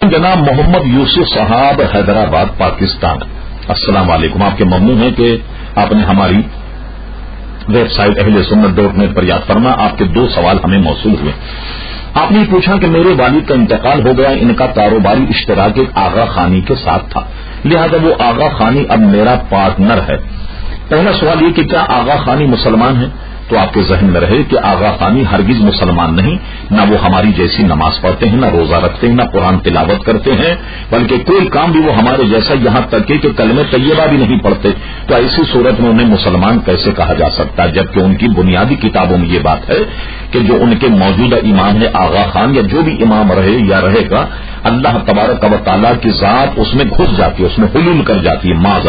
جناب محمد یوسف صاحب حیدرآباد پاکستان، السلام علیکم. آپ کے ممنون ہیں کہ آپ نے ہماری ویب سائٹ اہلسنت.net پر یاد فرما. آپ کے دو سوال ہمیں موصول ہوئے. آپ نے پوچھا کہ میرے والد کا انتقال ہو گیا، ان کا کاروباری اشتراک ایک آغا خانی کے ساتھ تھا، لہذا وہ آغا خانی اب میرا پارٹنر ہے. پہلا سوال یہ کہ کیا آغا خانی مسلمان ہے؟ تو آپ کے ذہن میں رہے کہ آغا خانی ہرگز مسلمان نہیں، نہ وہ ہماری جیسی نماز پڑھتے ہیں، نہ روزہ رکھتے ہیں، نہ قرآن تلاوت کرتے ہیں، بلکہ کوئی کام بھی وہ ہمارے جیسا، یہاں تک کہ کلمہ طیبہ بھی نہیں پڑھتے. تو ایسی صورت میں انہیں مسلمان کیسے کہا جا سکتا ہے، جبکہ ان کی بنیادی کتابوں میں یہ بات ہے کہ جو ان کے موجودہ امام ہے آغا خان یا جو بھی امام رہے یا رہے گا، اللہ تبارک و تعالیٰ کی ذات اس میں گھس جاتی ہے، اس میں حلول کر جاتی ہے. معاذ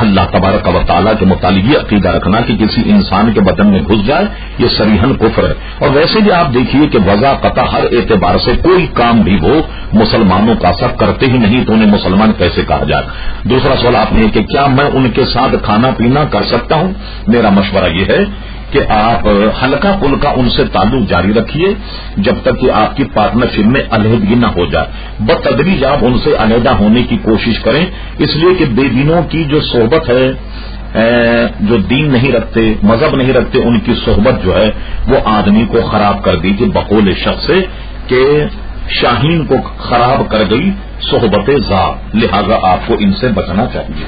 اللہ تبارک و تعالیٰ کے متعلق یہ عقیدہ رکھنا کہ کسی انسان کے بدن میں گھس جائے، یہ صریحاً کفر ہے. اور ویسے بھی آپ دیکھیے کہ وضع قطع ہر اعتبار سے کوئی کام بھی وہ مسلمانوں کا سب کرتے ہی نہیں، تو انہیں مسلمان کیسے کہا جائے. دوسرا سوال آپ نے کہ کیا میں ان کے ساتھ کھانا پینا کر سکتا ہوں؟ میرا مشورہ یہ ہے کہ آپ ہلکا پھلکا ان سے تعلق جاری رکھیے جب تک کہ آپ کی پارٹنرشپ میں علیحدگی نہ ہو جائے. بتدریج آپ ان سے علیحدہ ہونے کی کوشش کریں، اس لیے کہ بے دینوں کی جو صحبت ہے، جو دین نہیں رکھتے، مذہب نہیں رکھتے، ان کی صحبت جو ہے وہ آدمی کو خراب کر دی. کہ بقول شخص سے کہ شاہین کو خراب کر گئی صحبت ذات، لہذا آپ کو ان سے بچنا چاہیے.